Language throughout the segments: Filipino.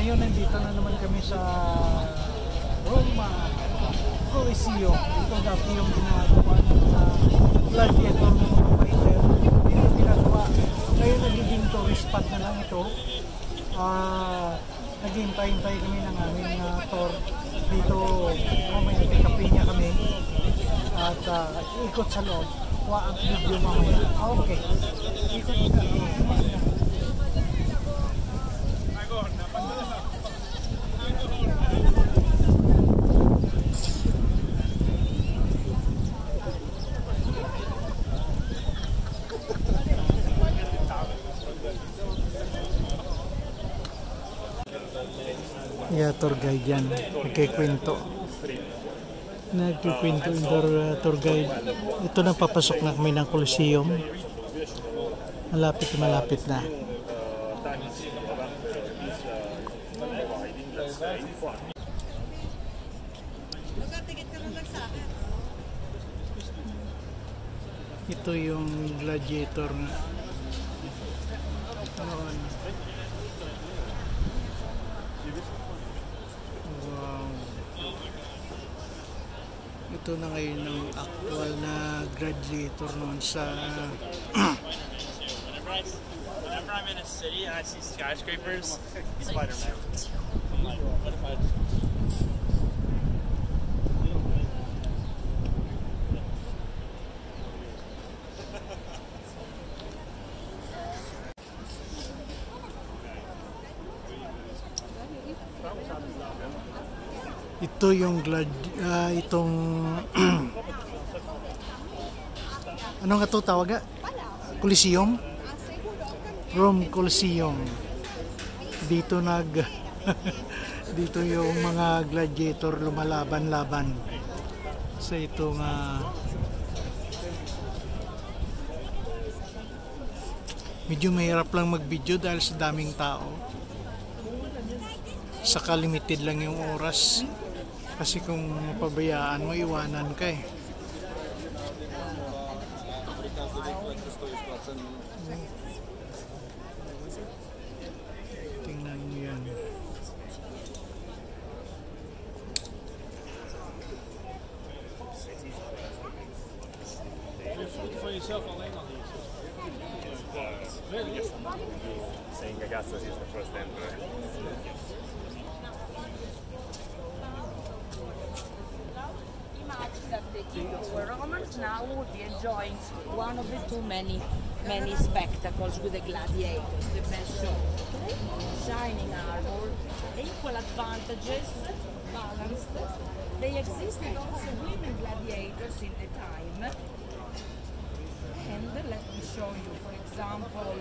Ngayon nandito na naman kami sa Roma Coliseum. Ito dati yung ginagawa ng gladiator ng mga fighter. Dito ginagawa. Ngayon nagiging tourist spot na lang ito. Naghihintay-hintay kami ng aming tour. Dito mamaya pick-upin niya kami. At ikot sa loob. Ang video mamaya. Okay. Ikot ka. Yeah, tour guide yan. Nagkikwento yung tour guide. Ito na, papasok na kami ng Coliseum. Malapit na. Ito yung gladiator na noon. Wow. Ito na ngayon ang actual na gladiator noon sa Whenever I'm in a city and I see skyscrapers, Spider-Man. What if I ito yung itong ano nga to tawag? Coliseum? Rome Coliseum. Dito dito yung mga gladiator lumalaban-laban sa itong medyo mahirap lang mag-video dahil sa daming tao. Saka limited lang yung oras. Kasi kung mapabayaan mo, iwanan ka eh. Tingnan mo yan. saying Augustus is the first emperor? That the king or Romans now would be enjoying one of the many spectacles with the gladiators, the best show. Shining armor, equal advantages, balanced. They existed also women gladiators in the time. And let me show you, for example,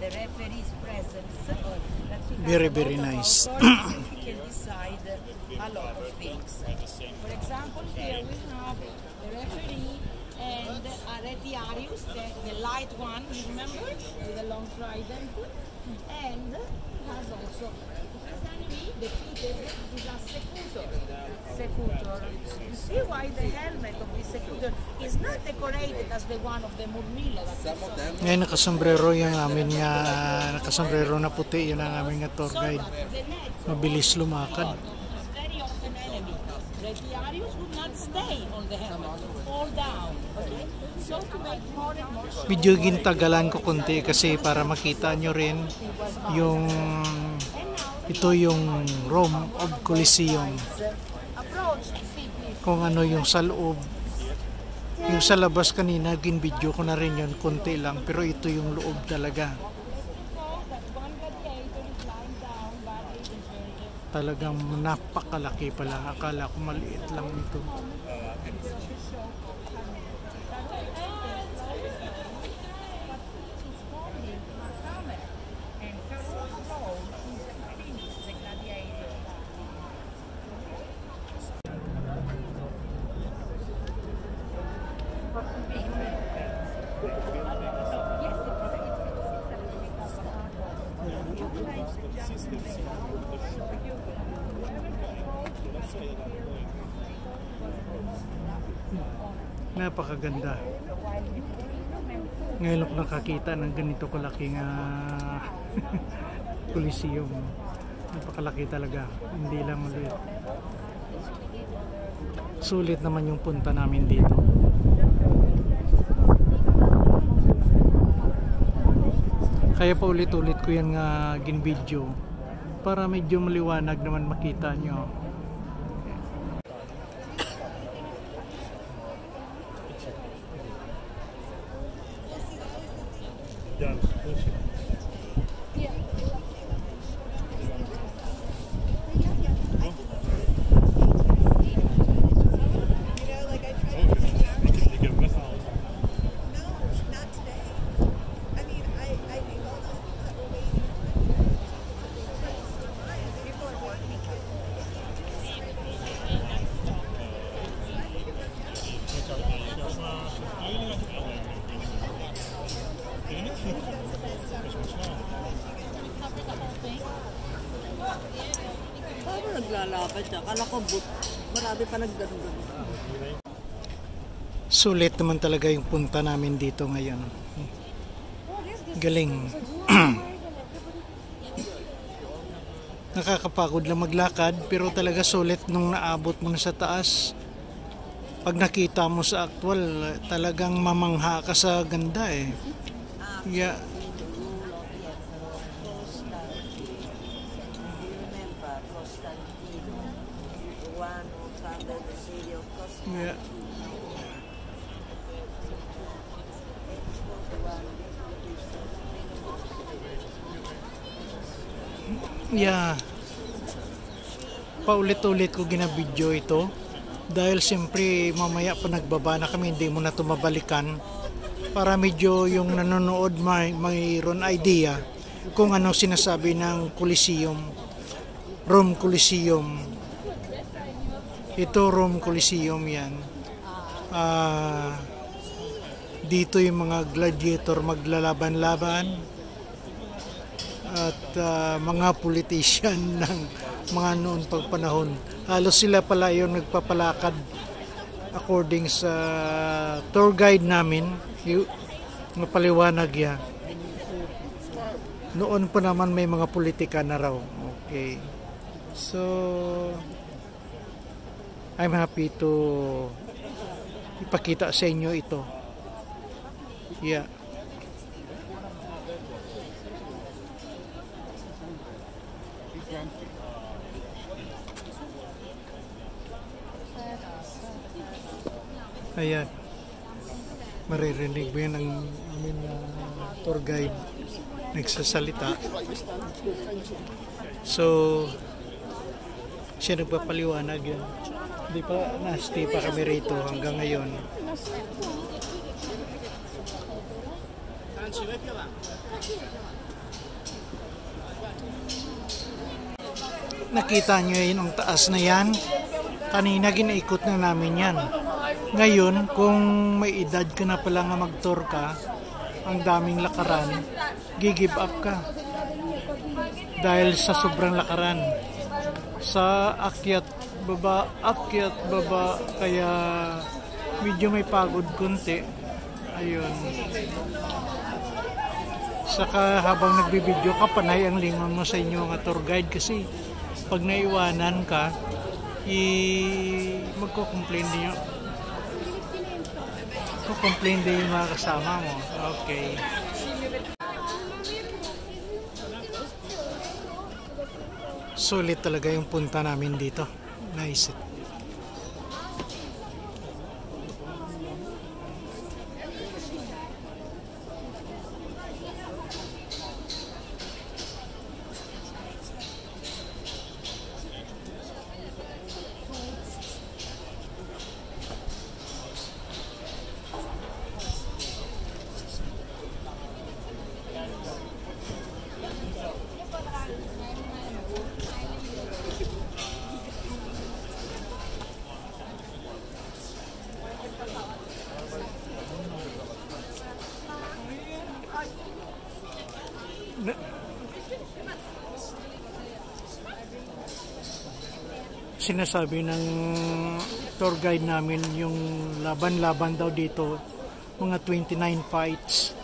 the referee's presence. That Very nice. He can decide a lot of things. For example, here we have the referee and Retiarius, the light one, you remember, with a long trident, and has also his enemy defeated is a Secutor. You see why the helmet of the Secutor is not decorated as the one of the Murmillo. Ngayon nakasombrero yung amin nga, nakasombrero na puti, yun ang aming tour guide. Mabilis lumakad. Retiarius would not stay on the helmet, fall down. Okay? So to make more and more sure. Video gintagalan ko konti kasi para makita nyo rin yung ito yung Rome of Coliseum. Kung ano yung sa loob. Yung sa labas kanina, gin-video ko na rin yun, konti lang. Pero ito yung loob talaga. Talagang napakalaki pala. Akala ko maliit lang ito. Napakaganda. Ngayon ako nakakita ng ganito kalaking Coliseum. Napakalaki talaga, hindi lang maliit. Sulit naman yung punta namin dito. Kaya pa ulit-ulit ko yan nga ginvideo para medyo maliwanag naman makita nyo. Paano naglalakad siya? Kala ko marami pa nagdano-dano. Sulit naman talaga yung punta namin dito ngayon. Galing. Nakakapagod lang maglakad pero talaga sulit nung naabot mo na sa taas. Pag nakita mo sa actual, talagang mamangha ka sa ganda eh. Yeah. Yeah. Yeah. Paulit-ulit ko ginabidyo ito dahil siyempre mamaya pa nagbaba na kami, hindi mo na ito mabalikan para medyo yung nanonood mayroon idea kung ano sinasabi ng Coliseum, Rome Coliseum. Ito Rome Coliseum yan. Dito yung mga gladiator maglalaban-laban at mga politician ng mga noon pag panahon. Halos sila pala yung nagpapalakad according sa tour guide namin. Mapaliwanag yan. Noon pa naman may mga politika na raw. Okay. So I'm happy to ipakita sa inyo ito. Yeah. Ayan. Maririnig mo yan ang aming tour guide nagsasalita. So siya nagpapaliwanag yan. Hindi pa na-stay pa kami rito hanggang ngayon. Nakita nyo yun ang taas na yan. Kanina ginaikot na namin yan. Ngayon kung may edad ka na pala nga mag-tour ka, ang daming lakaran, gi-give up ka dahil sa sobrang lakaran. Sa akyat baba, kaya medyo may pagod konti. Ayun. Saka habang nagbibideo ka, panay ang lingon mo sa inyo nga tour guide kasi pag naiwanan ka, magko-complain din yung mga kasama mo. Okay. Sulit talaga yung punta namin dito. Nice. Sinasabi ng tour guide namin yung laban-laban daw dito, mga 29 fights,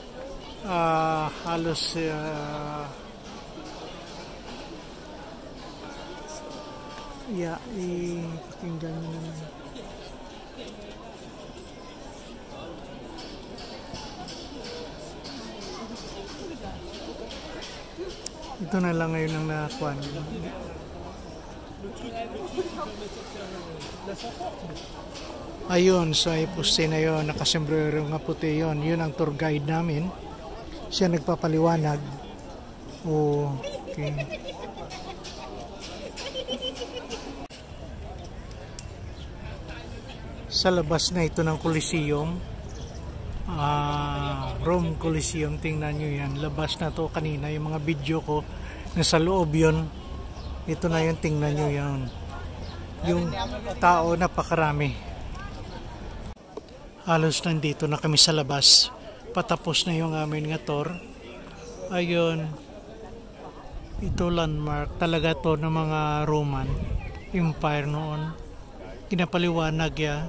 halos ipakinggan nyo naman. Ito na lang ngayon ang nakakuha nyo. Ayun, sa ipuste na yun, nakasombrero nga puti yun. Yun ang tour guide namin. Siya nagpapaliwanag. Okay. Sa labas na ito ng Coliseum, Rome Coliseum, tingnan nyo yan. Labas na to kanina, yung mga video ko, nasa loob yun. Ito na yun, tingnan nyo yan. Yung tao, napakarami. Halos nandito na kami sa labas. Patapos na yung amin nga tour. Ayun. Ito landmark. Talaga to ng mga Roman Empire noon. Kinapaliwanag ya.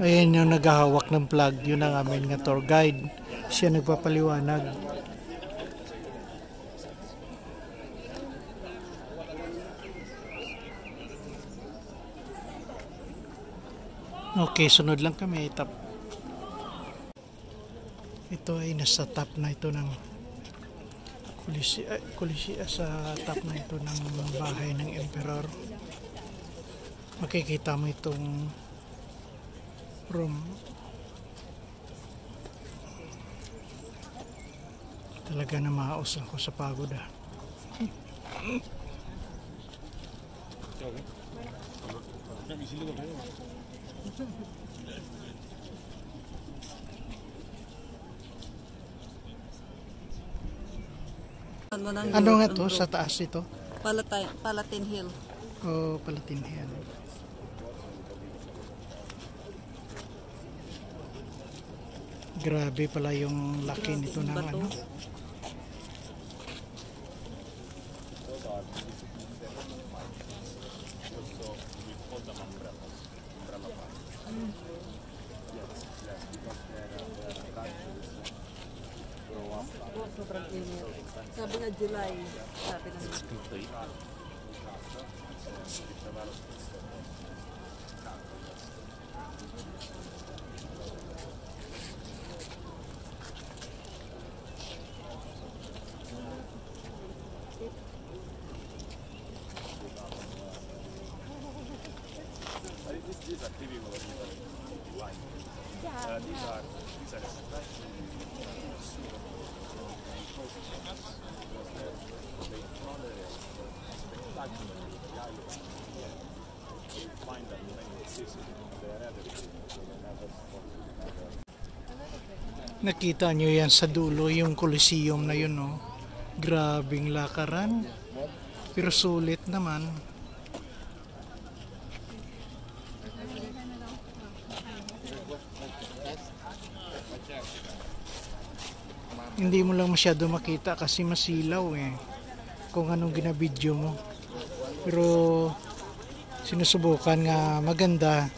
Ayan yung naghahawak ng flag, yun ang amin nga tour guide. Siya nagpapaliwanag. Okay, sunod lang kami. Ito ay nasa top na ito ng sa top na ito ng bahay ng Emperor. Makikita mo itong Rome. Talaga na mahaos ako sa pagod Ano nga to sa taas ito? Palatine Hill. Oh, Palatine Hill. Grabe pala yung laki nito ng ano. Sobrang init. Sabi na July. Sabi na Nakita nyo yan sa dulo, yung Coliseum na yun, no? Grabing lakaran. Pero sulit naman. Hindi mo lang masyado makita kasi masilaw eh. Kung anong ginabidyo mo. Pero sinusubukan nga maganda.